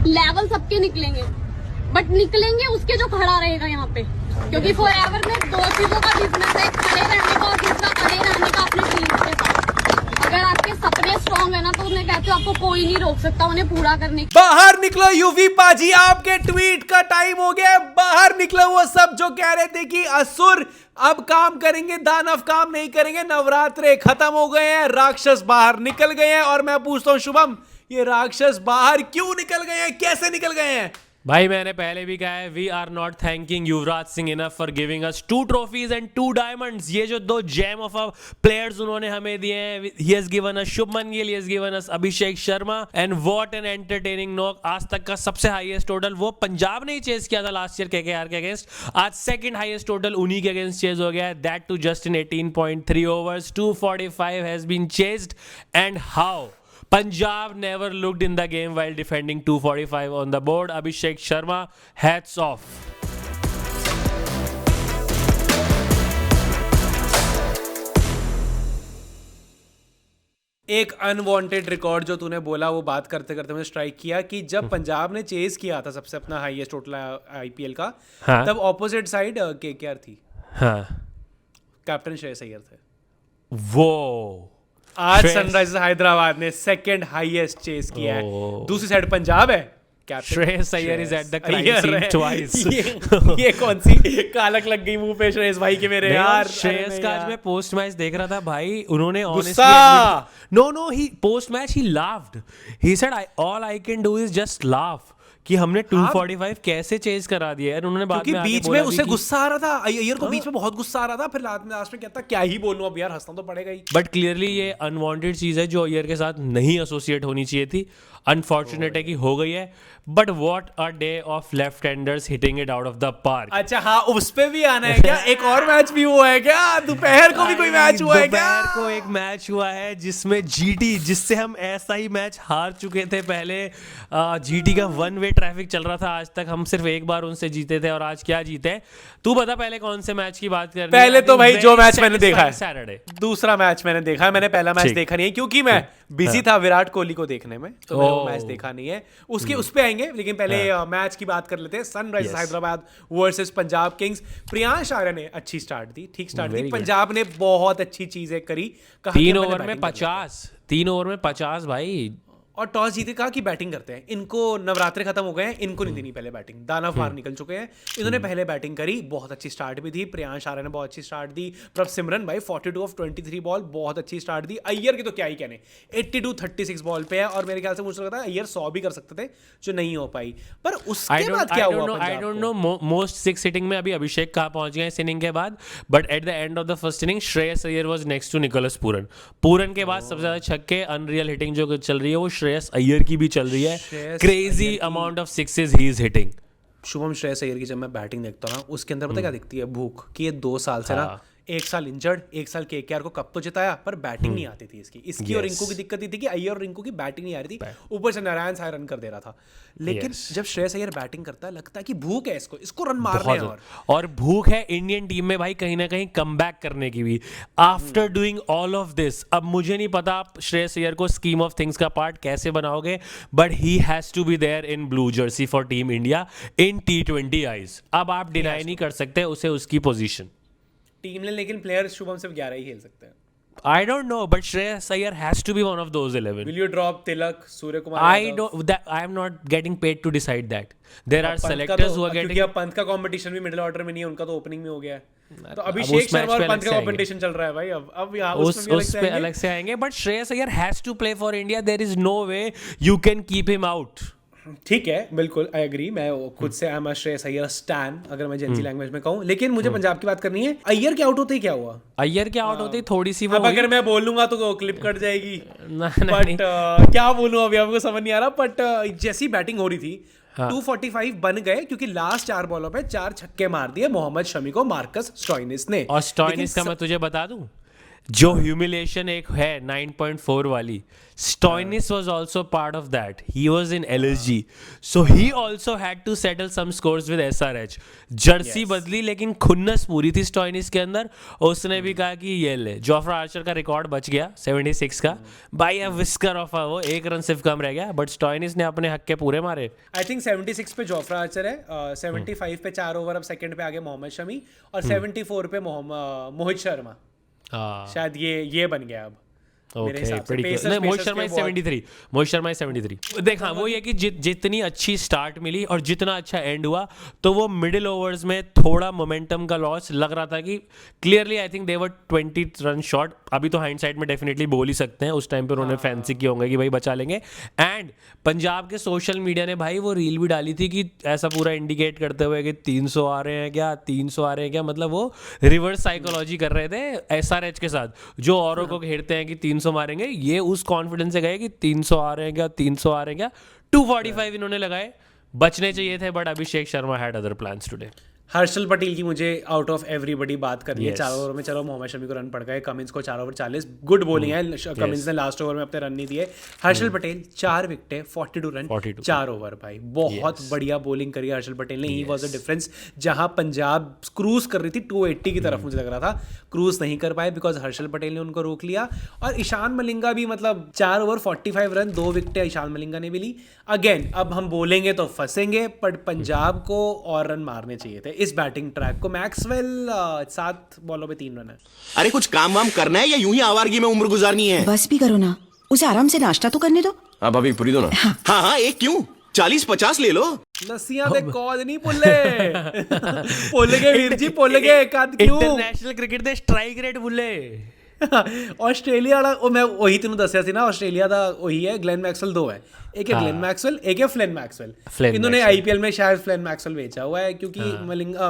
Level सबके निकलेंगे, but निकलेंगे उसके जो खड़ा रहेगा यहाँ पे, क्योंकि फॉरएवर में दो चीजों का बिजनेस है, खड़े रहने का और दूसरा खड़े रहने का अपनी टीम के साथ। अगर आपके सपने स्ट्रॉन्ग है ना तो उन्हें कहते हो आपको कोई नहीं रोक सकता उन्हें पूरा करने की। बाहर निकलो यूवी पाजी, आपके ट्वीट का टाइम हो गया। बाहर निकलो वो सब जो कह रहे थे कि असुर अब काम करेंगे, दानव काम नहीं करेंगे, नवरात्रे खत्म हो गए हैं, राक्षस बाहर निकल गए हैं। और मैं पूछता हूं शुभम, ये राक्षस बाहर क्यों निकल गए हैं, कैसे निकल गए हैं? भाई मैंने पहले भी कहा है, we are not thanking Yuvraj Singh enough for giving us 2 trophies and 2 diamonds. ये जो 2 जेम ऑफ अ प्लेयर्स उन्होंने हमें दिए हैं, he has given us Shubman Gill, he has given us Abhishek Sharma, and what an entertaining knock. आज तक का सबसे हाईएस्ट टोटल वो पंजाब ने ही चेज किया था लास्ट ईयर केकेआर के अगेंस्ट, आज सेकंड हाईएस्ट टोटल उन्हीं के अगेंस्ट चेज हो गया है, that too just in 18.3 overs, 245 has been chased. And how Punjab never looked in the game while defending 245 on the board. Abhishek Sharma, hats off. एक unwanted record जो तूने बोला वो बात करते करते मैंने स्ट्राइक किया कि जब पंजाब ने चेज किया था सबसे अपना हाईएस्ट टोटल आईपीएल का, हाँ? तब ऑपोजिट साइड केकेआर थी, हाँ, कैप्टन श्रेयस अय्यर थे। वो आज सनराइजर्स हैदराबाद ने सेकंड हाईएस्ट चेज किया है, दूसरी साइड पंजाब है, captain Shreyas Iyer is at the crime scene twice. ये कौन सी कालक लग गई मुंह पे श्रेयस भाई के मेरे यार। श्रेयस का आज मैं पोस्ट मैच देख रहा था भाई, उन्होंने गुस्सा। No he post match he laughed, he said all I can do is just laugh कि हमने 245 कैसे चेज करा दिया है। उन्होंने बाद में बीच में उसे गुस्सा आ रहा था, अय्यर को बीच में बहुत गुस्सा आ रहा था, फिर लास्ट में कहता क्या ही बोलूं अब यार, हंसना तो पड़ेगा ही। बट क्लियरली ये अनवांटेड चीज है जो अय्यर के साथ नहीं एसोसिएट होनी चाहिए थी, अनफॉर्चुनेट है कि हो गई है। But what a day of left handers hitting it out of the park. अच्छा हाँ, उस पे भी आना है क्या? एक और मैच भी हुआ है क्या? दोपहर को भी कोई मैच हुआ है क्या? दोपहर को एक मैच हुआ है जिसमें जीटी, जिससे हम ऐसा ही मैच हार चुके थे पहले, जीटी का 1 वे ट्रैफिक चल रहा था, आज तक हम सिर्फ एक बार उनसे जीते थे और आज क्या जीते? तू बता पहले कौन से मैच की बात कर रही है? पहले तो भाई जो मैच मैंने देखा है सैटरडे, दूसरा मैच मैंने देखा है, मैंने पहला मैच देखा नहीं है क्योंकि मैं बिजी था विराट कोहली को देखने में, तो मैंने वो मैच देखा नहीं है। उसके उस पे आएंगे, लेकिन पहले मैच की बात कर लेते हैं। Sunrisers Hyderabad versus Punjab kings. Priyansh Arya ने अच्छी स्टार्ट दी, ठीक स्टार्ट दी, पंजाब ने बहुत अच्छी चीजें करी। 3 ओवर में 50 भाई, और टॉस जीते, कहा कि बैटिंग करते हैं, इनको नवरात्रे खत्म हो गए हैं, इनको नहीं देनी पहले बैटिंग, दानव बाहर निकल चुके हैं, इन्होंने पहले बैटिंग करी, बहुत अच्छी स्टार्ट भी दी। प्रियांश आर्य ने बहुत अच्छी स्टार्ट दी, प्रभ सिमरन भाई 42 ऑफ 23 बॉल, बहुत अच्छी स्टार्ट दी। अय्यर की तो क्या ही कहने, 82 36 बॉल पे है, और मेरे ख्याल से मुझे लगता है अय्यर 100 भी कर सकते थे जो नहीं हो पाई। पर उसके बाद क्या हुआ? I don't know most 6 hitting में अभी अभिषेक कहाँ पहुंच गए इस इनिंग के बाद, but at the end of the first inning Shreyas Iyer was next to Nicholas Pooran. Pooran के बाद सबसे ज्यादा छक्के, अनरियल हिटिंग जो चल रही है वो श्रेयस अय्यर की भी चल रही है, crazy amount of sixes he is hitting. Shubham Shreyas Iyer की जब मैं बैटिंग देखता हूँ ना, उसके अंदर पता क्या दिखती है? भूख कि ये 2 साल से ना, 1 साल इंजर्ड, 1 साल केकेआर को कप तो जिताया पर बैटिंग नहीं आती थी इसकी और रिंकू की दिक्कत थी कि अय्यर और रिंकू की बैटिंग नहीं आ रही थी, ऊपर से नारायण साय रन कर दे रहा था। लेकिन जब श्रेयस अय्यर बैटिंग करता है, लगता है कि भूख है इसको रन मारने हैं, और भूख है इंडियन टीम में भाई कहीं ना कहीं कमबैक करने की भी। After doing all of this, अब मुझे नहीं पता आप श्रेयस अय्यर को स्कीम ऑफ थिंग्स का पार्ट कैसे बनाओगे, but he has to be there in blue jersey for team India in T20 eyes. अब आप डिनाई नहीं कर सकते उसे उसकी पोजीशन टीम ने, लेकिन प्लेयर शुभम सिर्फ 11 ही खेल सकते हैं। I don't know, but Shreyas Iyer has to be one of those 11. Will you drop Tilak, Surya Kumar? I am not getting paid to decide that. There are selectors who are getting. क्योंकि अब पंत का competition भी middle order में नहीं है, उनका तो opening में हो गया है। तो अभिषेक शर्मा और पंत का कंपटीशन चल रहा है भाई। अब यहाँ उस पे अलग से आएंगे, but Shreyas Iyer has to play for India. There is no way you can keep him out. ठीक है, बिल्कुल आई एग्री। मैं खुद से I am a Shreyas Iyer stand, अगर मैं जेंजी लैंग्वेज में कहूं, लेकिन मुझे पंजाब की बात करनी है। अय्यर के आउट होते ही क्या हुआ? अय्यर के आउट होते ही थोड़ी सी वो, अब अगर मैं बोल लूंगा तो क्लिप कट जाएगी, बट क्या बोलूं अभी आपको समझ नहीं आ रहा। बट जैसी बैटिंग हो रही थी, 245 बन गए क्योंकि लास्ट 4 बॉलों पे 4 छक्के मार दिए मोहम्मद शमी को मार्कस स्टोइनिस ने। और स्टोइनिस का मैं तुझे बता दूं, जो ह्यूमिलेशन एक है 9.4 वाली, Stoinis was also part of that. He was in LSG, so he also had to settle some scores with SRH. Jersey बदली लेकिन खुन्नस पूरी थी Stoinis के अंदर। उसने भी कहा कि ये ले, जोफ्रा आर्चर का रिकॉर्ड बच गया 76 का, बाई अ विस्कर ऑफ वो 1 रन सिर्फ कम रह गया, बट Stoinis ने अपने हक के पूरे मारे। आई थिंक 76 पे जोफ्रा आर्चर है, 75 पे 4 ओवर अब सेकंड पे आ गए मोहम्मद शमी, और 74 पे मोहित शर्मा। शायद ये बन गया अब। मोहित शर्मा 73। देखा वो ये कि जितनी अच्छी स्टार्ट मिली और जितना अच्छा एंड हुआ, तो वो मिडिल ओवर्स में थोड़ा मोमेंटम का लॉस लग रहा था कि clearly I think they were 20 run short. अभी तो हाइंडसाइड में डेफिनेटली बोल ही सकते हैं, उस टाइम पे उन्होंने फैंसी किए होंगे कि भाई बचा लेंगे। एंड पंजाब के सोशल मीडिया ने भाई वो रील भी डाली थी कि ऐसा पूरा इंडिकेट करते हुए कि 300 आ रहे हैं क्या, 300 आ रहे हैं क्या, मतलब वो रिवर्स साइकोलॉजी कर रहे थे SRH के साथ, जो औरों को घेरते हैं कि 300 मारेंगे, ये उस कॉन्फिडेंस से गए कि 300 आ रहे हैं क्या, 300 आ रहे हैं क्या। 245 इन्होंने लगाए, बचने चाहिए थे, but Abhishek Sharma had other plans today. Harshal Patel की मुझे आउट ऑफ एवरीबडी बात करनी है। 4 ओवर में चलो मोहम्मद शमी को रन पड़ गए, कमिंस को 4 ओवर 40, गुड बॉलिंग है, कमिंस ने लास्ट ओवर में अपने रन नहीं दिए। हर्षल पटेल 4 विकेटें 42 रन 4 ओवर, भाई बहुत बढ़िया बॉलिंग करी हर्षल पटेल ने। ही वाज अ डिफरेंस, जहां पंजाब क्रूज कर रही थी 280 की तरफ, मुझे लग रहा था क्रूज नहीं कर पाए बिकॉज हर्षल पटेल ने उनको रोक लिया। और ईशान मलिंगा भी, मतलब 4 ओवर 45 रन 2 विकेटें ईशान मलिंगा ने भी ली। अगेन अब हम बोलेंगे तो फंसेंगे, पर पंजाब को और रन मारने चाहिए थे इस बैटिंग ट्रैक को। मैक्सवेल 7 बॉलों पे 3 रन है। अरे कुछ काम वाम करना है या यूं ही आवारगी में उम्र गुजारनी है? बस भी करो ना, उसे आराम से नाश्ता तो करने दो। अब अभी पूरी दो ना। हाँ, एक क्यों, 40-50 ले लो। लस्सियां दे कौद नहीं पुल्ले पुल गए वीर जी, पुल गए एक आध क्यों। International cricket they strike rate बुले ਆਸਟ੍ਰੇਲੀਆ ਵਾਲਾ ਉਹ ਮੈਂ ਉਹੀ ਤੈਨੂੰ ਦੱਸਿਆ ਸੀ ਨਾ, ਆਸਟ੍ਰੇलिया ਦਾ ਉਹੀ है, ग्लेन मैक्सवेल 2 है, एक है ग्लेन मैक्सवेल, एक है फ्लिन मैक्सवेल। इन्होंने आईपीएल में शायद फ्लिन मैक्सवेल बेचा हुआ है, क्योंकि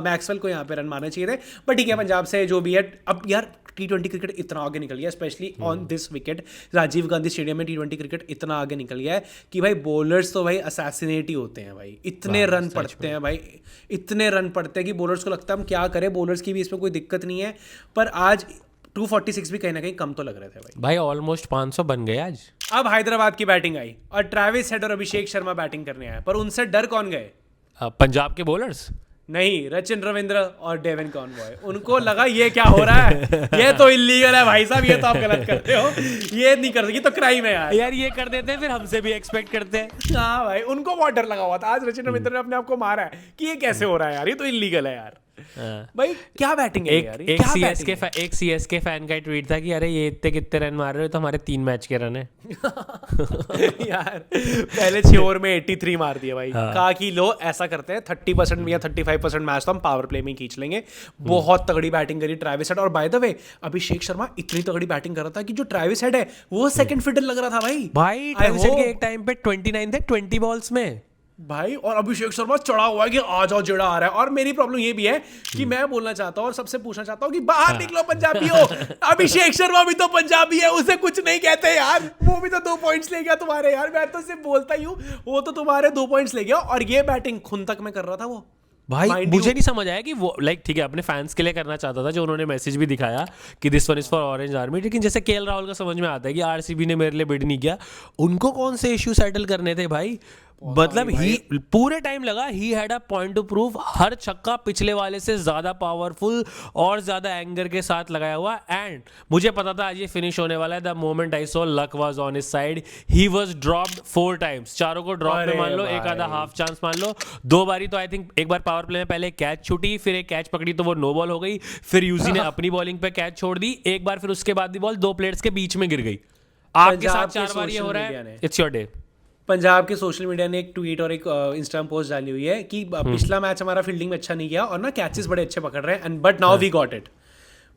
मैक्सवेल को यहाँ पे रन मारने चाहिए थे। बट ठीक है, पंजाब से जो भी है, अब यार T20 क्रिकेट इतना आगे निकल गया, specially on this wicket, Rajiv Gandhi stadium में T20 क्रिकेट इतना आगे निकल गया है कि भाई बॉलर्स तो भाई असैसिनेट ही होते हैं भाई। इतने रन पड़ते हैं भाई, इतने रन पड़ते हैं कि बॉलर्स को लगता है हम क्या करें, बॉलर्स की भी इसमें कोई दिक्कत नहीं है। पर आज 246 भी कहीं ना कहीं कम तो लग रहे थे भाई ऑलमोस्ट 500 बन गए आज। अब हैदराबाद की बैटिंग आई और ट्रेविस हेड और अभिषेक शर्मा बैटिंग करने आए, पर उनसे डर कौन गए? पंजाब के बॉलर्स नहीं, रचिन रविंद्र और डेविन कॉनवॉय। उनको लगा ये क्या हो रहा है, ये तो इलीगल है भाई साहब, ये तो आप गलत करते हो, ये नहीं कर सकती, तो क्राइम है यार ये कर देते हैं, फिर हमसे भी एक्सपेक्ट करते हैं। हाँ भाई, उनको बहुत डर लगा हुआ था। आज रचिन रविंद्र ने अपने आप को मारा है कि ये कैसे हो रहा है यार, ये तो इलीगल है यार। भाई क्या बैटिंग है यार। एक सीएसके फैन का ट्वीट था कि अरे ये इतने कितने रन मार रहे हो, तो हमारे 3 मैच के रन है यार पहले 6 ओवर में 83 मार दिया भाई। कहा कि लो ऐसा करते हैं 30% या 35% मैच तो हम पावर प्ले में खींच लेंगे। बहुत तगड़ी बैटिंग करी ट्रेविस हेड। और by the way Abhishek Sharma इतनी तगड़ी बैटिंग कर रहा था कि जो ट्रेविस हेड है वो सेकंड फिडर लग रहा था भाई ट्रेविस हेड के एक टाइम पे 29 थे 20 बॉल्स में भाई। और अभिषेक शर्मा चढ़ा हुआ है कि आ जाओ, जेड़ा आ रहा है। और मेरी प्रॉब्लम ये भी है कि मैं बोलना चाहता हूँ और सबसे पूछना चाहता हूँ कि बाहर निकलो पंजाबियों। अभिषेक शर्मा भी तो पंजाबी है, उसे कुछ नहीं कहते यार, वो भी तो 2 पॉइंट्स ले गया तुम्हारे यार। मैं तो सिर्फ बोलता ही हूँ, वो तो तुम्हारे 2 पॉइंट्स ले गया। और ये बैटिंग खुन तक में कर रहा था वो भाई। मुझे नहीं समझ आया कि वो ठीक है अपने फैंस के लिए करना चाहता था, जो उन्होंने मैसेज भी दिखाया कि this one is for orange army, लेकिन जैसे केएल राहुल का समझ में आता है कि आरसीबी ने मेरे लिए बिड नहीं किया, उनको कौन से इश्यू सेटल करने थे भाई। मतलब ही पूरे टाइम लगा he had a point to prove. हर छक्का पिछले वाले से ज्यादा पावरफुल और ज्यादा एंगर के साथ लगाया हुआ। एंड मुझे पता था आज ये फिनिश होने वाला है। The moment I saw luck was on his side. He was dropped 4 times, चारों को ड्रॉप में मान लो, एक आधा हाफ चांस मान लो, 2 बारी तो आई थिंक एक बार पावर प्ले में पहले कैच छूटी, फिर एक कैच पकड़ी तो वो नो बॉल हो गई, फिर यूजी ने अपनी बॉलिंग पे कैच छोड़ दी एक बार, फिर उसके बाद भी बॉल 2 प्लेयर्स के बीच में गिर गई। आपके साथ 4 बार ये हो रहा है, इट्स योर डे। पंजाब के सोशल मीडिया ने एक ट्वीट और एक इंस्टाग्राम पोस्ट डाली हुई है कि पिछला मैच हमारा फील्डिंग में अच्छा नहीं किया और ना कैचेस बड़े अच्छे पकड़ रहे हैं, and but now we got it.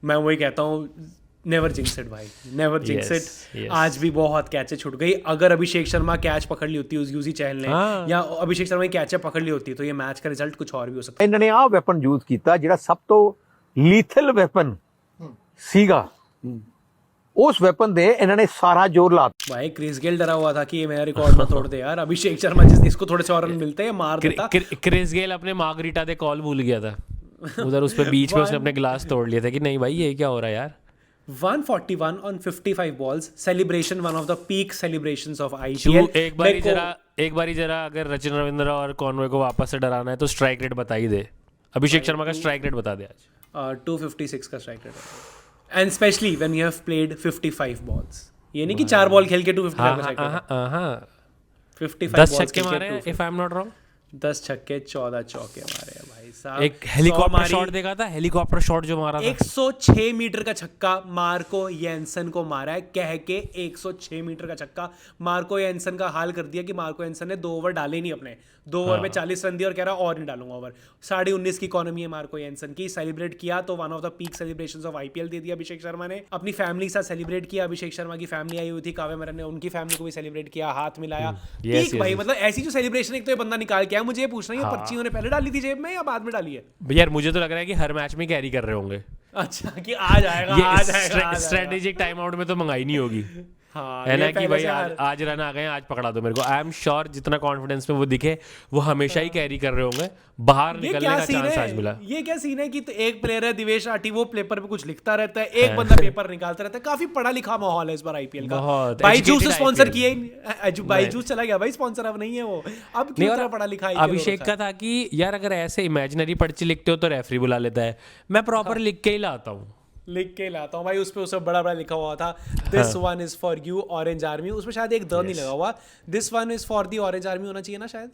मैं वही कहता हूँ, नेवर जिंक्स इट भाई, नेवर जिंक्स इट। आज भी बहुत कैचेस छूट गई। अगर अभिषेक शर्मा कैच पकड़ ली होती यूजी चहल ने, या अभिषेक शर्मा की कैच पकड़ ली होती, तो ये मैच का रिजल्ट कुछ और भी हो सकता है। ਇਹਨਾਂ ਨੇ ਆਹ ਵੈਪਨ ਯੂਜ਼ ਕੀਤਾ ਜਿਹੜਾ ਸਭ ਤੋਂ ਲੀਥਲ ਵੈਪਨ ਸੀਗਾ। उस वेपन दे इन्होंने सारा जोर ला। भाई क्रिस गेल डरा हुआ था कि ये मेरा रिकॉर्ड मत तोड़ दे यार। अभिषेक शर्मा इसको थोड़े से और रन मिलते हैं मार देता। क्रिस गेल अपने मार्गरीटा दे कॉल भूल गया था उधर, उस पे बीच में उसने अपने गिलास तोड़ लिया था कि नहीं भाई ये क्या हो रहा है यार। 141 on 55 balls. Celebration, one of the peak celebrations of तू IPL. एक बारी जरा अगर रचिन रविंद्रा और कॉनवे को वापस से डराना है तो स्ट्राइक रेट बता ही दे। अभिषेक शर्मा का स्ट्राइक रेट बता दे आज। 256 का स्ट्राइक रेट है, and specially when you have played 55 balls. ये नहीं कि 4 बॉल खेल के 255 का स्ट्राइक रेट। हाँ 55 10 balls छक्के खेल के मारे if I am not wrong. 10 छक्के 14 चौके मारे हैं भाई साहब। एक हेलीकॉप्टर शॉट देखा था, हेलीकॉप्टर शॉट जो मारा था 106 मीटर का छक्का मार्को येंसन को मारा है, कह के 106 मीटर का छक्का। मार्को येंसन का हाल कर दिया कि मार्को येंसन ने 2 ओवर डाले नहीं अपने, 2 ओवर में 40 रन दिए और कह रहा और नहीं डालूंगा ओवर। 19.5 की इकोनॉमी है मार्को येंसन की। सेलिब्रेट किया तो one of the peak celebrations of IPL दे दिया अभिषेक शर्मा ने। अपनी फैमिली के साथ सेलिब्रेट किया। अभिषेक शर्मा की फैमिली आई हुई थी, काव्य मरन ने उनकी फैमिली को भी सेलिब्रेट किया, हाथ मिलाया। पीक भाई, मतलब ऐसी जो सेलिब्रेशन एक तो ये बंदा निकाल के आया। मुझे ये पूछना है, पर्ची उन्होंने पहले डाली थी जेब में या बाद में डाली है? यार मुझे तो लग रहा है कि हर मैच में कैरी कर रहे होंगे। अच्छा, कि आ जाएगा स्ट्रेटेजिक टाइम आउट में तो मंगाई नहीं होगी। हाँ, है ना कि भाई आज रन आ गए, आज पकड़ा दो मेरे को। आई एम श्योर जितना कॉन्फिडेंस में वो दिखे वो हमेशा ही कैरी कर रहे होंगे। बाहर निकलने का चांस आज मिला। ये क्या सीन है कि तो एक प्लेयर है दिवेश आटी, वो पेपर पे कुछ लिखता रहता है, एक बंदा पेपर निकालता रहता है। काफी पढ़ा लिखा माहौल है इस बार आईपीएल का। बाईजूस स्पॉन्सर किया, बाईजूस चला गया भाई स्पॉन्सर, अब नहीं है वो। अब क्यों इतना पढ़ा लिखा है? अभिषेक का था कि यार अगर ऐसे इमेजिनरी पर्ची लिखते हो तो रेफरी बुला लेता है, मैं प्रॉपर लिख के ही लाता हूँ। लिख के लाता हूँ भाई। उस पे उससे बड़ा बड़ा लिखा हुआ था, this one is for you orange army. उसमें शायद एक द नहीं लगा हुआ, this one is for the orange army होना चाहिए ना शायद।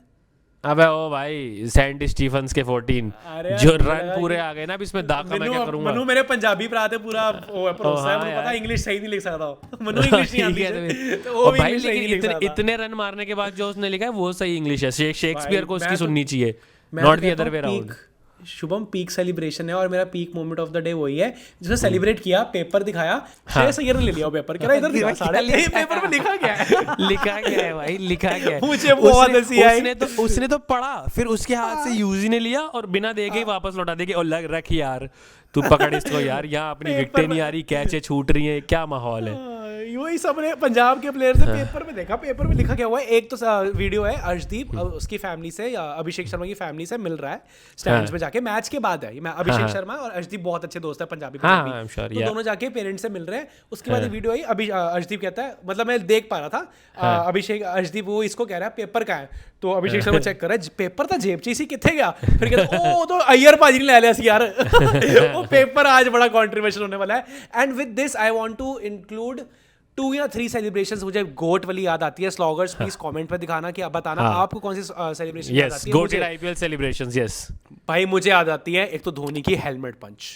अबे ओ भाई सेंट स्टीफन्स के 14 जो रन पूरे आ गए ना, अब इसमें दाग का मैं क्या करूंगा। मनु मेरे पंजाबी भरा थे, पूरा भरोसा है मुझे, पता इंग्लिश सही नहीं लिख सकता। मनु इंग्लिश नहीं आती तो वो भी इंग्लिश सही नहीं लिख सकता। इतने रन मारने के बाद जो उसने लिखा है वो सही इंग्लिश है। शेक्सपियर को उसकी सुननी चाहिए, not the other way around. Shubham peak celebration है और मेरा peak moment of the day वही है जिसने सेलिब्रेट किया, पेपर दिखाया। श्रेयस अय्यर ने ले लिया पेपर, कह रहा इधर दिखा साढ़े पेपर में लिखा क्या है। लिखा क्या है भाई, लिखा क्या है। मुझे बहुत हंसी आई। उसने तो पढ़ा, फिर उसके हाथ से यूजी ने लिया और बिना देखे ही वापस लौटा दे के और लग रख यार तू पकड़ इसको यार, यहाँ अपनी विकेटें नहीं आ रही, कैचे छूट रही हैं, क्या माहौल है। वही सबने पंजाब के प्लेयर से पेपर में देखा, पेपर में लिखा क्या हुआ है। एक तो वीडियो है अर्शदीप उसकी फैमिली से या अभिषेक शर्मा की फैमिली से मिल रहा है स्टैंड्स में जाके, मैच के बाद है। मैं अभिषेक शर्मा और अर्शदीप बहुत अच्छे दोस्त है पंजाबी, तो दोनों जाके पेरेंट्स से मिल रहे हैं। उसके बाद वीडियो आई, अर्शदीप कहता है, मतलब मैं देख पा रहा था अभिषेक अर्शदीप वो इसको कह रहा है पेपर का है, तो अभिषेक शर्मा चेक कर रहा है पेपर था जेब ची कितने गया, फिर कहता है ओ तो अय्यर पाजी ने ले लिया यार। वो पेपर आज बड़ा कंट्रीब्यूशन होने वाला है। And with this I want to include 2 या 3 सेलिब्रेशंस। मुझे गोट वाली याद आती है। स्लॉगर्स प्लीज कमेंट पे दिखाना कि आप बताना आपको कौन सी सेलिब्रेशन याद आती है। गोटेड आईपीएल सेलिब्रेशंस, यस भाई मुझे याद आती है एक तो धोनी की helmet punch.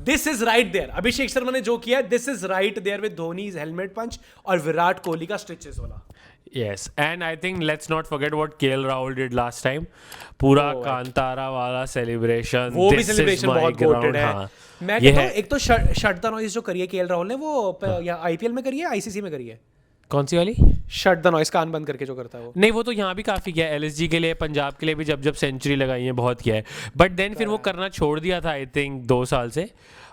This is right there, Abhishek Sharma ने जो किया this is right there with Dhoni's helmet punch और विराट कोहली का स्ट्रेचेस वाला। Yes, and I think let's not forget what KL Rahul did last time. पूरा कांतारा वाला सेलिब्रेशन, वो भी सेलिब्रेशन बहुत गोटेड है। मैं कहता हूँ एक तो शट द नॉइज जो करी है केएल राहुल ने, वो या आईपीएल में करी है आईसीसी में करी है। कौन सी वाली? शट द नॉइज, कान बंद करके जो करता है वो। नहीं वो तो यहाँ भी काफी किया है, एलएसजी के लिए, पंजाब के लिए भी जब सेंचुरी लगाई है बहुत किया है, बट देन फिर वो करना छोड़ दिया था आई थिंक 2 साल से,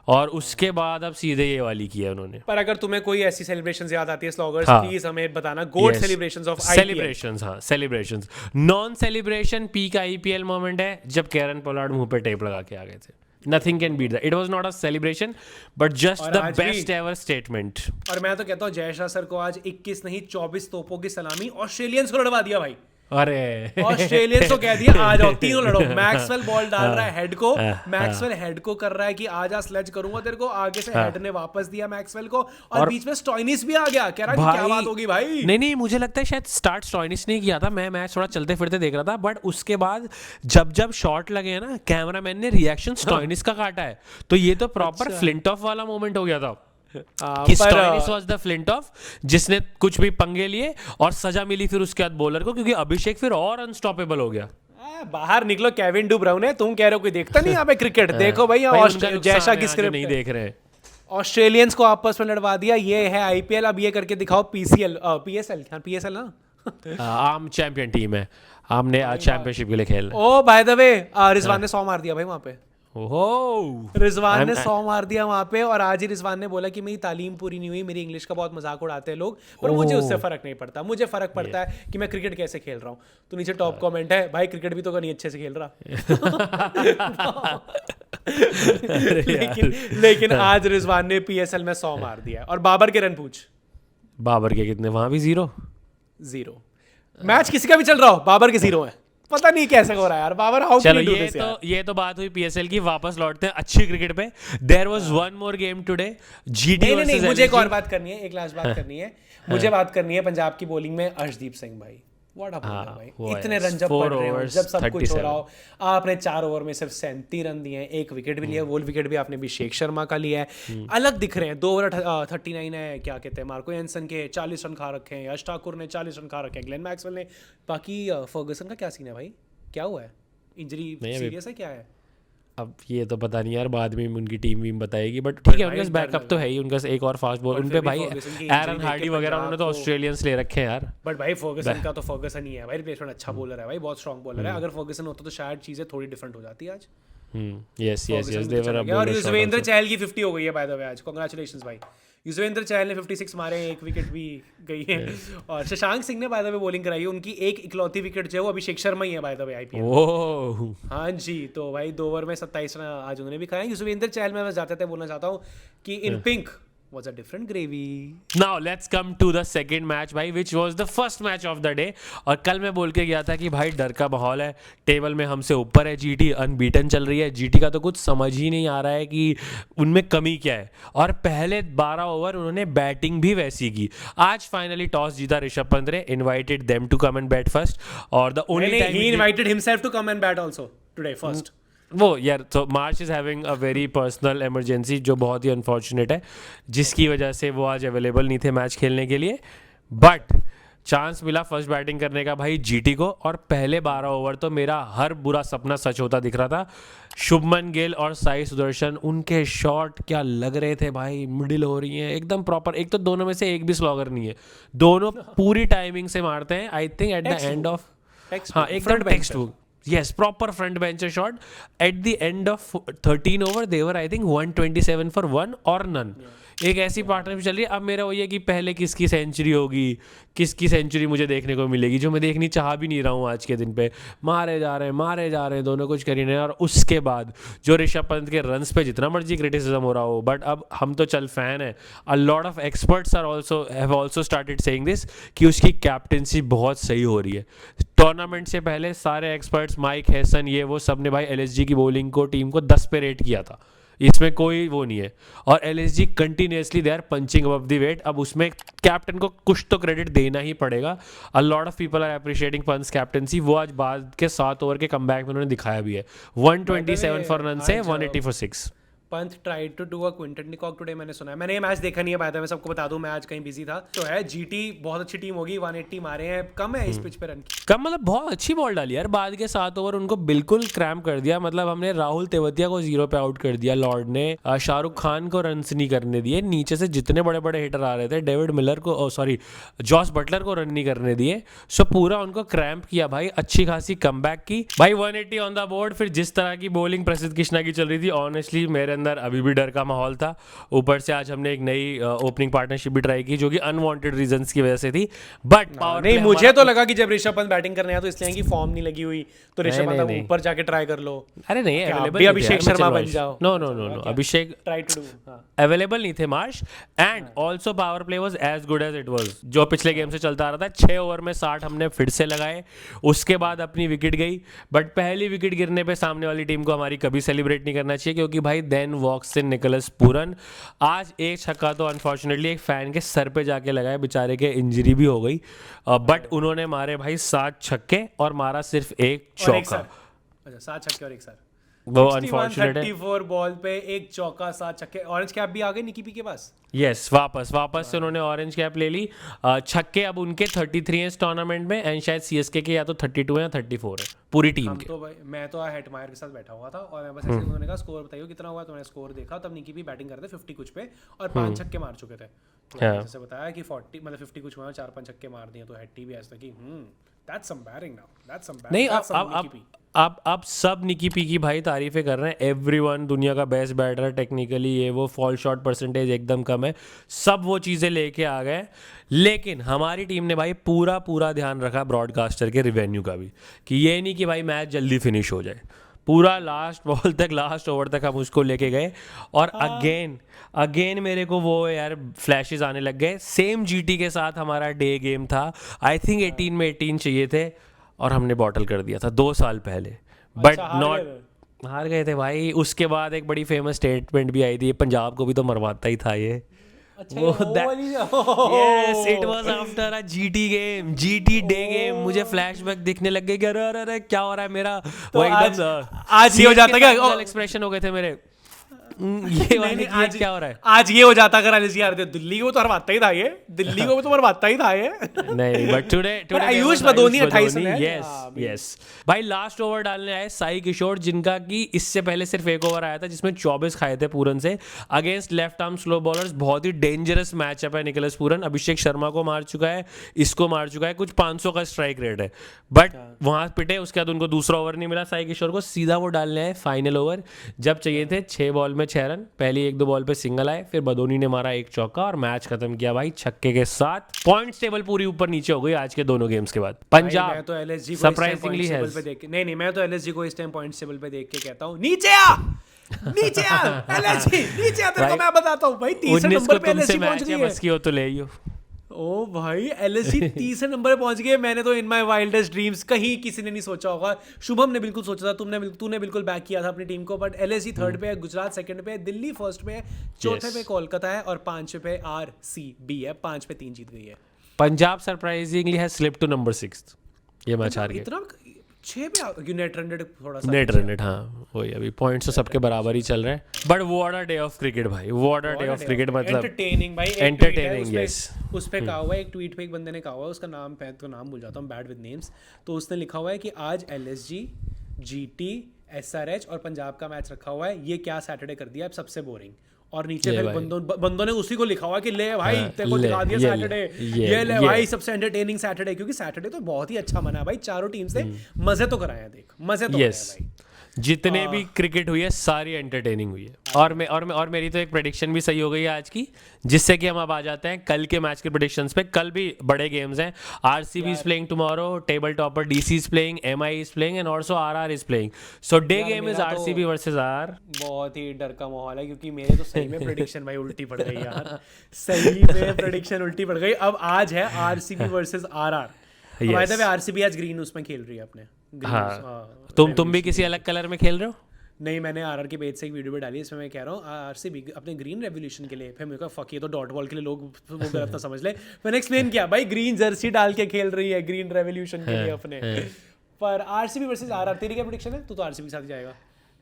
और उसके बाद अब सीधे ये वाली की है उन्होंने। पर अगर तुम्हें कोई ऐसी सेलिब्रेशंस याद आती है स्लॉगर्स, प्लीज हमें बताना। गोट सेलिब्रेशंस ऑफ आईपीएल। सेलिब्रेशंस, हाँ celebrations. Non celebration peak IPL moment है जब कैरन पोलार्ड मुंह पे टेप लगा के आ गए थे। Nothing can beat that. It was not a celebration, but just the best ever statement. और मैं तो कहता हूँ जय शाह सर को आज 21 नहीं 24 तोपों की सलामी ऑस्ट्रेलियंस को लड़वा दिया भाई। अरे ऑस्ट्रेलियंस को कह दिया आ जाओ तीनों लड़ो। मैक्सवेल बॉल डाल रहा है हेड को, मैक्सवेल हेड को कर रहा है कि आजा स्लेज करूंगा तेरे को, आगे से हेड ने वापस दिया मैक्सवेल को, और बीच में स्टॉइनिस भी आ गया, कह रहा है कि क्या बात होगी भाई। नहीं मुझे लगता है शायद स्टार्ट स्टॉइनिस ने किया था, मैं मैच थोड़ा चलते फिरते देख रहा था, बट उसके बाद जब शॉट लगे हैं ना, कैमरामैन ने रिएक्शन स्टॉइनिस का काटा है, तो ये तो प्रॉपर फ्लिंट ऑफ वाला मोमेंट हो गया था। Stoinis was the flint of जिसने कुछ भी पंगे लिए और सजा मिली फिर उसके बाद बॉलर को, क्योंकि अभिषेक फिर और अनस्टॉपेबल हो गया। बाहर निकलो केविन डी ब्राउन है, तुम कह रहे हो कोई देखता नहीं यहाँ पे क्रिकेट। देखो भाई जैसा की स्क्रिप्ट नहीं देख रहे। ऑस्ट्रेलियंस को आपस में लड़वा दिया, ये है आईपीएल। अब ये करके दिखाओ पीएसएल ना आम चैंपियन टीम है, हमने आज चैंपियनशिप के लिए खेल। ओ बाय द वे रिजवान ने 100 मार दिया भाई वहां पे। ओहो, रिजवान ने 100 मार दिया वहां पे, और आज ही रिजवान ने बोला कि मेरी तालीम पूरी नहीं हुई, मेरी इंग्लिश का बहुत मजाक उड़ाते हैं लोग, पर मुझे उससे फर्क नहीं पड़ता। मुझे फर्क पड़ता है कि मैं क्रिकेट कैसे खेल रहा हूँ। तो नीचे टॉप कमेंट है, भाई क्रिकेट भी तो नहीं अच्छे से खेल रहा। लेकिन आज रिजवान ने पीएसएल में 100 मार दिया है। और बाबर के रन पूछ, बाबर के कितने, वहां भी 0। मैच किसी का भी चल रहा हो, बाबर के 0 है। पता नहीं कैसे हो रहा है यार बाबर, हाउ चलो कैन डू ये दिस तो यार। ये तो बात हुई पीएसएल की। वापस लौटते हैं अच्छी क्रिकेट पे। There was one more game today, GT नहीं, वर्सेस मुझे एक LSG। और बात करनी है, एक लास्ट बात करनी है। मुझे बात करनी है पंजाब की बॉलिंग में अर्शदीप सिंह भाई, व्हाट अ बॉलर भाई। वो है, इतने रन जब 4 पड़ रहे हो, overs, जब सब कुछ हो 37। रहा हो, आपने 4 ओवर में सिर्फ 37 रन दिए हैं, 1 विकेट भी लिया, वो विकेट भी आपने अभिषेक शर्मा का लिया है। अलग दिख रहे हैं। 2 ओवर 39 है, क्या कहते हैं, मार्को एंसन के 40 रन खा रखे हैं, यश ठाकुर ने 40 रन खा रखे हैं, ग्लेन मैक्सवेल ने। बाकी फर्गसन का क्या सीन है भाई, क्या हुआ है, इंजरी सीरियस है क्या है? अब ये तो पता नहीं यार, बाद में उनकी टीम वीम बताएगी, बट ठीक है उनके पास बैकअप तो है ही, उनके पास एक और फास्ट बॉल उन पे भाई, एरन हार्डी वगैरह उन्होंने तो ऑस्ट्रेलियंस ले रखे हैं यार। बट भाई फर्गसन का तो फर्गसन ही है भाई, रिप्लेसमेंट अच्छा बॉलर है भाई, बहुत स्ट्रांग बॉलर है। अगर फर्गसन होता तो शायद चीजें थोड़ी डिफरेंट हो जाती आज। यस दे वर अ और युजवेंद्र चहल की 50 हो गई है बाय द वे आज, कांग्रेचुलेशंस भाई। युजवेंद्र चहल ने 56 मारे, 1 विकेट भी गई है। और शशांक सिंह ने बाय द वे बॉलिंग कराई है, उनकी एक इकलौती विकेट जो है वो अभिषेक शर्मा ही है बाय द वे आईपीएल। ओह हाँ जी, तो भाई 2 ओवर में 27 रन आज उन्होंने भी खाया। युजवेंद्र चहल में बस जाते बोलना चाहता हूँ कि इन pink was a different gravy. Now let's come to the second match भाई, which was the first match of the day। और कल मैं बोल के गया था कि भाई डर का माहौल है, टेबल में हमसे ऊपर है जीटी, अनबीटन चल रही है जीटी का, तो कुछ समझ ही नहीं आ रहा है कि उनमें कमी क्या है। और पहले 12 ओवर उन्होंने बैटिंग भी वैसी की। आज फाइनली टॉस जीता ऋषभ पंत ने, invited them to come and bat first, और the only time he invited himself to come and bat also today first. वो यार, तो Marsh is having a very personal emergency जो बहुत ही अनफॉर्चुनेट है, जिसकी वजह से वो आज अवेलेबल नहीं थे मैच खेलने के लिए। बट चांस मिला फर्स्ट बैटिंग करने का भाई जीटी को, और पहले 12 ओवर तो मेरा हर बुरा सपना सच होता दिख रहा था। शुभमन गिल और साई सुदर्शन, उनके शॉट क्या लग रहे थे भाई, मिडिल हो रही हैं एकदम प्रॉपर। एक तो दोनों में से एक भी स्लॉगर नहीं है, दोनों पूरी टाइमिंग से मारते हैं। I think eight the end of, हाँ एकदम text book, yes, proper front bencher shot. At the end of 13 over they were I think 127 for 1 or none. एक ऐसी पार्टनरशिप चल रही है। अब मेरा वही है कि पहले किसकी सेंचुरी होगी, किसकी सेंचुरी मुझे देखने को मिलेगी, जो मैं देखनी चाह भी नहीं रहा हूँ आज के दिन पे। मारे जा रहे हैं दोनों, कुछ कर ही नहीं। और उसके बाद जो ऋषभ पंत के रन्स पे जितना मर्जी क्रिटिसिज्म हो रहा हो, बट अब हम तो चल फैन है। अ lot of experts have also started saying this कि उसकी कैप्टनसी बहुत सही हो रही है। टूर्नामेंट से पहले सारे एक्सपर्ट्स, माइक हैसन, ये वो सब ने भाई एलएसजी की बॉलिंग को, टीम को 10 पे रेट किया था, इसमें कोई वो नहीं है। और LSG continuously they are punching above the weight. अब उसमें कैप्टन को कुछ तो क्रेडिट देना ही पड़ेगा। A lot of people are appreciating Pant's captaincy. वो आज बाद के 7 ओवर के कमबैक में उन्होंने दिखाया भी है। 127 फॉर रन से 180 four 6। Pant tried to do a Quinton de Kock today, मैंने सुना है। मैंने ये मैच देखा नहीं है बाय द वे, मैं सबको बता दूं, मैं आज कहीं बिजी था। तो है जीटी बहुत अच्छी टीम होगी, 180 मारे हैं, कम है इस पिच पे रन की। कम मतलब बहुत अच्छी बॉल डाली यार। बाद के 7 ओवर उनको बिल्कुल क्रैम्प कर दिया। मतलब हमने राहुल तेवतिया को 0 पे आउट कर दिया, लॉर्ड ने शाहरुख खान को रन नहीं करने दिए, नीचे से जितने बड़े बड़े हिटर आ रहे थे, डेविड मिलर को, सॉरी जॉस बटलर को रन नहीं करने दिए। सो पूरा उनको क्रैम्प किया भाई, अच्छी खासी कमबैक की भाई। 180 ऑन द बोर्ड। फिर जिस तरह की बॉलिंग प्रसिद्ध कृष्णा की चल रही थी, ऑनेस्टली मेरे अंदर अभी भी डर का माहौल था। ऊपर से आज हमने एक नई ओपनिंग पार्टनरशिप भी ट्राई की, जो कि अनवांटेड रीजंस की वजह से थी। बट पावर नहीं, मुझे तो लगा कि जब ऋषभ पंत बैटिंग करने आया तो इसलिए कि फॉर्म नहीं लगी हुई, तो ऋषभ पंत ऊपर जाके ट्राई कर लो। अरे नहीं, अवेलेबल अभिषेक शर्मा बन जाओ। No Abhishek try to do, available नहीं थे Marsh. And also power play was as good as it was, जो पिछले गेम से चलता आ रहा था। 6 ओवर में 60 हमने फिर से लगाए। उसके बाद अपनी विकेट गई, बट पहली विकेट गिरने पे सामने वाली टीम को हमारी कभी सेलिब्रेट नहीं करना चाहिए, क्योंकि भाई देन वॉक्स इन निकोलस पूरन। आज एक छक्का तो अनफॉर्चुनेटली एक फैन के सर पे जाके लगाया, बेचारे के इंजरी भी हो गई। बट उन्होंने मारे भाई 7 छक्के और मारा सिर्फ एक चौका। अच्छा, 7 छक्के और 1 सर, वो अनफॉर्चुनेट है। 34 बॉल पे 1 चौका, 7 छक्के। ऑरेंज कैप भी आ गई निकी पी के पास। यस, वापस से उन्होंने ऑरेंज कैप ले ली। छक्के अब उनके 33 हैं इस टूर्नामेंट में, एंड शायद सीएसके के या तो 32 या 34 है पूरी टीम के। तो भाई मैं तो हेटमायर के साथ बैठा हुआ था, और मैं बस ऐसे उन्होंने कहा स्कोर बताइए कितना हुआ, तो मैंने स्कोर देखा। तब निकी भी बैटिंग करते 50 कुछ पे, और 5 छक्के मार चुके थे। तो जैसे बताया कि 40 मतलब 50 कुछ हुआ, 4-5 छक्के मार दिए, तो हेट्टी भी ऐसा कि दैट्स एम्बैरिंग नाउ, दैट्स एम्बैरिंग। नहीं, अब सब निकी पी की भाई तारीफें कर रहे हैं। एवरीवन दुनिया का बेस्ट बैटर, टेक्निकली ये वो, फॉल शॉट परसेंटेज एकदम कम है, सब वो चीज़ें लेके आ गए। लेकिन हमारी टीम ने भाई पूरा ध्यान रखा ब्रॉडकास्टर के रिवेन्यू का भी, कि ये नहीं कि भाई मैच जल्दी फिनिश हो जाए। पूरा लास्ट बॉल तक, लास्ट ओवर तक हम उसको लेके गए और अगेन मेरे को वो यार फ्लैशेस आने लग गए। सेम जीटी के साथ हमारा डे गेम था, आई थिंक 18 में 18 चाहिए थे और हमने बॉटल कर दिया था 2 साल पहले, बट नॉट, हार गए थे भाई। उसके बाद एक बड़ी फेमस स्टेटमेंट भी आई थी, पंजाब को भी तो मरवाता ही था ये। Yes, it was after a GT game, GT day game. मुझे फ्लैशबैक दिखने लग गए कि अरे अरे अरे क्या हो रहा है मेरा, वो एकदम आज ये हो जाता क्या, एक्सप्रेशन हो गए थे मेरे, ये वाली आज क्या हो रहा है। आज ये हो जाता अगर एलएसजी हारते, दिल्ली को तो हरवाता ही था ये, दिल्ली को तो मरवाता ही था ये। नहीं, बट टुडे आयुष बदोनी 28 में, यस भाई लास्ट ओवर डालने आए साई किशोर, जिनका कि इससे पहले सिर्फ एक ओवर आया था जिसमें 24 खाए थे पूरन से, against left arm slow bowlers. बहुत ही डेंजरस मैचअप है। निकोलस पूरन अभिषेक शर्मा को मार चुका है, इसको मार चुका है, कुछ 500 का स्ट्राइक रेट है, बट वहां पिटे। उसके बाद उनको दूसरा ओवर नहीं मिला साई किशोर को, सीधा वो डालने आए फाइनल ओवर जब चाहिए थे 6 बॉल में 6 रन। पहली 1-2 बॉल पे सिंगल आए, फिर बदोनी ने मारा 1 चौका और मैच खत्म किया भाई छक्के के साथ। पॉइंट्स टेबल पूरी ऊपर नीचे हो गई आज के दोनों गेम्स के बाद। पंजाब मैं तो एलएसजी को सरप्राइजिंगली है, नहीं मैं तो एलएसजी को इस टाइम पॉइंट्स टेबल पे देख के कहता हूं नीचे आ, नीचे आ एलएसजी, नीचे आ, तेरे को मैं बताता हूं भाई 30 नंबर पे एलएसजी पहुंच गई है। बस की हो तो ले आइयो। ओ भाई एलएसजी 30 नंबर पे पहुंच गए। मैंने तो इन माय वाइल्डेस्ट ड्रीम्स, कहीं किसी ने नहीं सोचा होगा, शुभम ने बिल्कुल सोचा था, तूने बिल्कुल बैक किया था अपनी टीम को, बट एलएसजी 3rd पे है, गुजरात 2nd पे है, दिल्ली 1st पे है, 4थे पे कोलकाता है और 5वें पे आरसीबी है। 5 पे 3 जीत गई है। Punjab surprisingly has slipped to number 6th, ये मैच हार गए। इतना 6 पे नेट रन रेट थोड़ा सा नेट रन रेट, हाँ वही, अभी पॉइंट्स तो सबके बराबर ही चल रहे हैं, but what a day of cricket भाई, what a day of cricket. मतलब एंटरटेनिंग भाई, एंटरटेनिंग, यस। उस पे कहा हुआ है, एक ट्वीट पे एक बंदे ने कहा हुआ है, उसका नाम तो नाम भूल जाता हूँ, बैड विद नेम्स, तो उसने लिखा हुआ है कि आज एलएसजी, जीटी, एसआरएच और पंजाब का मैच रखा हुआ है, ये क्या सैटरडे कर दिया अब, सबसे बोरिंग। और नीचे फिर बंदों ने उसी को लिखा हुआ कि ले भाई तेरे को दिखा दिया सैटरडे, ये ले भाई सबसे एंटरटेनिंग सैटरडे, क्योंकि सैटरडे तो बहुत ही अच्छा मना है भाई, चारों टीम से मजे तो कराया, देख मजे तो कराया भाई। जितने भी क्रिकेट हुई है सारी एंटरटेनिंग हुई है। और मेरी तो एक प्रेडिक्शन भी सही हो गई है आज की, जिससे कि हम अब आ जाते हैं कल के मैच के प्रेडिक्शंस पे। कल भी बड़े गेम्स हैं, RCB is playing tomorrow, table topper DC is playing, MI is playing and also RR is playing. So day game is RCB versus R. बहुत ही डर का माहौल है, क्योंकि मेरे तो सही में प्रेडिक्शन भाई उल्टी पड़ गई यार, सही में प्रेडिक्शन उल्टी पड़ गई। अब आज है RCB versus RR. By the way RCB आज ग्रीन उसमें खेल रही है अपने। हाँ, तुम भी किसी अलग कलर में खेल रहे हो? नहीं, मैंने आरआर के पेज से एक वीडियो भी डाली, इसमें मैं कह रहा हूँ आरसीबी अपने ग्रीन रेवोल्यूशन के लिए, फिर मेरे को फक ये तो डॉट बॉल के लिए लोग वो गलत ना समझ ले, मैंने एक्सप्लेन किया भाई ग्रीन जर्सी डाल के खेल रही है ग्रीन रेवोल्यूशन के लिए अपने। पर आरसीबी वर्सेस आरआर, तेरी क्या प्रेडिक्शन है? तू तो आरसीबी के साथ ही जाएगा।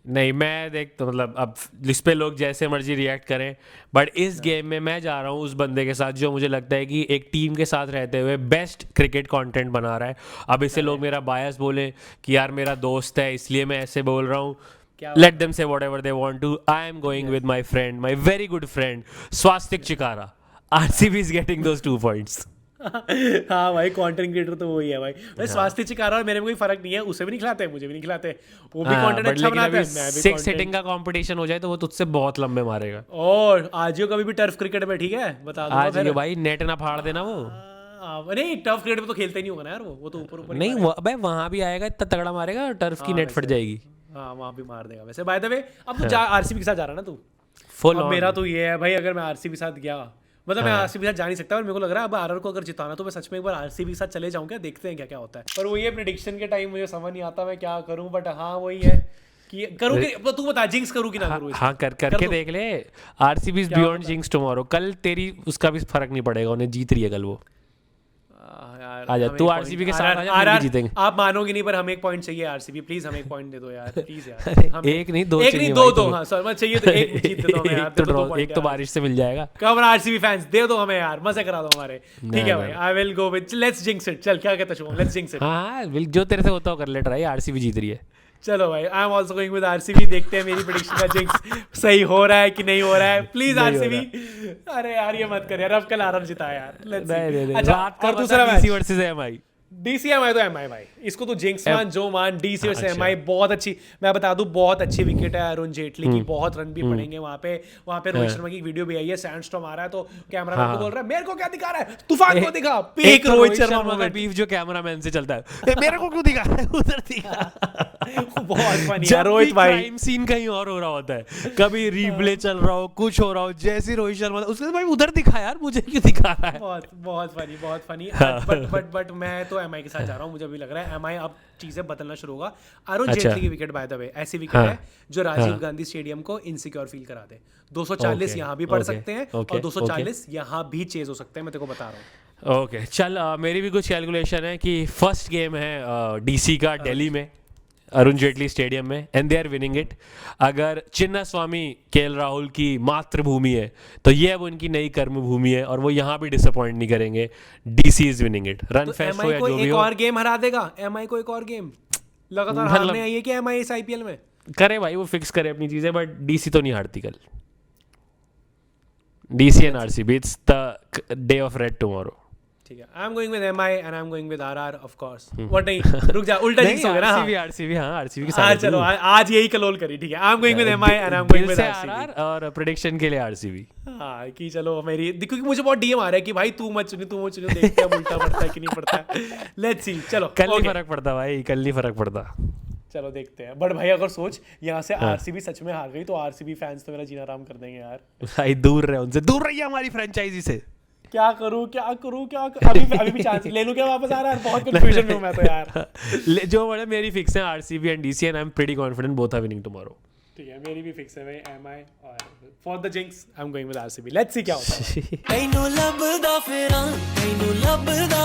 नहीं, मैं देख तो मतलब अब इस पे लोग जैसे मर्जी रिएक्ट करें, बट इस गेम में मैं जा रहा हूँ उस बंदे के साथ जो मुझे लगता है कि एक टीम के साथ रहते हुए बेस्ट क्रिकेट कंटेंट बना रहा है। अब इसे लोग मेरा बायस बोले कि यार मेरा दोस्त है इसलिए मैं ऐसे बोल रहा हूँ, let them say whatever they want to. I am going with my friend, my very good friend Swastik Chikara. RCB is getting those 2 points. हाँ भाई, कंटेंट क्रिएटर तो वही है भाई। स्वास्थ्य चिकारा और मेरे में कोई फर्क नहीं है, उसे भी नहीं खिलाते, मुझे भी नहीं खिलाते, वो भी कंटेंट अच्छा बनाता है। मैं भी 6 हिटिंग का कंपटीशन हो जाए तो वो तुझसे बहुत लंबे मारेगा। और आजियो कभी भी टर्फ क्रिकेट में, ठीक है बता दो आज भाई नेट ना फाड़ देना वो। नहीं, टर्फ क्रिकेट में तो खेलते नहीं होगा ना यार, वो तो ऊपर ऊपर नहीं, भाई वहां भी आएगा इतना तगड़ा मारेगा, टर्फ की नेट फट जाएगी। हाँ, वहां भी मार देगा। वैसे बाय द वे अब तू आरसीबी के साथ जा रहा ना तू फुल। मेरा तो ये है भाई, अगर मैं आरसीबी के साथ गया, मतलब मैं आरसीबी के साथ जा नहीं सकता, और मेरे को लग रहा है अब आरआर को अगर जिताना तो मैं सच में एक बार आरसीबी के साथ चले जाऊंगा, देखते हैं क्या क्या होता है। पर वो ये प्रेडिक्शन के टाइम मुझे समझ नहीं आता मैं क्या करूं, बट हाँ वही है कि करूं कि तू बता, जिंक्स करूं कि ना करूं। हाँ, करके देख ले। RCB is beyond jinx tomorrow. कल तेरी उसका भी फर्क नहीं पड़ेगा, उन्हें जीत रही है कल वो। आजा तू आरसीबी के साथ आजा, हम भी जीतेंगे। आप मानोगे नहीं, पर हमें एक पॉइंट चाहिए आरसीबी, प्लीज हमें एक पॉइंट दे दो यार, प्लीज यार। एक नहीं दो, दो हाँ सर, मैं चाहिए तो एक जीत दे दो हमें यार। एक तो बारिश से मिल जाएगा। कम आरसीबी फैंस दे दो हमें यार, मजे करा दो हमारे। ठीक है भाई, I will go with let's jinx it. चल क्या कहता शुभम, लेट्स जिंक्स इट। हां, जो तेरे से होता हो कर ले ट्राई। आरसीबी जीत रही है। चलो भाई, I am also going with RCB. देखते हैं मेरी प्रेडिक्शन का जिंक्स सही हो रहा है कि नहीं हो रहा है। प्लीज आरसीबी, अरे यार ये मत कर यार, अब कल आरआर जिता यार। अच्छा, और दूसरा मैच डीसी वर्सेस एमआई। डीसीएमआई तो एमआई भाई, इसको तो जिंक्स मान जो मान, डीसी वर्सेस एमआई बहुत अच्छी, मैं बता दूं बहुत अच्छी विकेट है अरुण जेटली की, बहुत रन भी पड़ेंगे वहां पे रोहित शर्मा की वीडियो भी आई है, सैंडस्टॉर्म आ रहा है तो कैमरामैन को बोल रहा है मेरे को क्या दिखा रहा है, तूफान को दिखा। पीक रोहित शर्मा का बीफ जो कैमरामैन से चलता है, मेरे को क्यों दिखा उधर दिखा। बहुत फनी जब है भी रोहित भाई। क्राइम सीन कहीं और हो रहा होता है, कभी रीप्ले चल रहा हो, कुछ हो रहा हो, जैसे रोहित शर्मा उसने भाई उधर दिखा यार, मुझे क्यों दिखा रहा है? बहुत फनी, बहुत फनी। बट मैं तो एमआई के साथ जा रहा हूँ। मुझे भी लग रहा है एमआई अब चीजें बदलना शुरू होगा। अरुण अच्छा। जेटली की विकेट बाय द वे ऐसी विकेट हाँ। है जो राजीव हाँ। गांधी स्टेडियम को इनसिक्योर फील करा दे। 240 ओके, यहाँ भी पड़ ओके, सकते हैं ओके, और 240 यहाँ भी चेज हो सकते हैं, मैं तेरे को बता रहा हूँ। ओके चल, मेरी भी कुछ कैलकुलेशन है कि फर्स्ट गेम है डीसी का दिल्ली में, अरुण जेटली स्टेडियम में, and they are winning it. अगर चिन्ना स्वामी केएल राहुल की मातृभूमि है तो ये अब उनकी नई कर्म भूमि है, और वो यहाँ भी डिसअपॉइंट नहीं करेंगे। DC is winning it, run तो फेस्ट हो एमआई या को जो भी एक हो। और गेम हरा देगा। एमआई को एक और गेम लगातार मतलब- हारने आई है कि एमआई इस आईपीएल में। करे भाई, वो फिक्स करे अपनी चीजें, बट डीसी तो नहीं हारती कल। DC and RCB, it's the day of red tomorrow. ठीक है, आई am going with MI and I am going with RR of course. What नहीं, रुक जा, उल्टा जिंक्स हो गया ना। आरसीबी हाँ, आरसीबी के हाँ साथ चलो, आज यही कलोल करी। ठीक है, आई am going with MI and I am going with RCB. RR और प्रेडिक्शन के लिए आरसीबी। हाँ कि चलो मेरी, क्योंकि मुझे बहुत डीएम आ रहा है कि भाई तू मत चुनी, देखते हैं उल्टा पड़ता है कि नहीं पड़ता है। लेट्स सी, चलो कल नहीं okay. फर्क पड़ता भाई, कल नहीं फर्क पड़ता। चलो देखते हैं। बट भाई अगर सोच यहाँ से आरसीबी सच में हार गई तो आरसीबी फैंस तो मेरा जीना आराम कर देंगे यार। भाई दूर रहे उनसे, दूर रहिए हमारी फ्रेंचाइजी से। क्या करूँ अभी भी चांस ले लूँ क्या वापस आ रहा है? बहुत कंफ्यूजन में हूँ मैं तो यार। जो बड़े मेरी फिक्स है RCB and DC, and I am pretty confident both are winning tomorrow. ठीक है, मेरी भी फिक्स है भाई एमआई, और for the jinx I am going with RCB. Let's see क्या होता है। तैनू लभदा फिरां, तैनू लभदा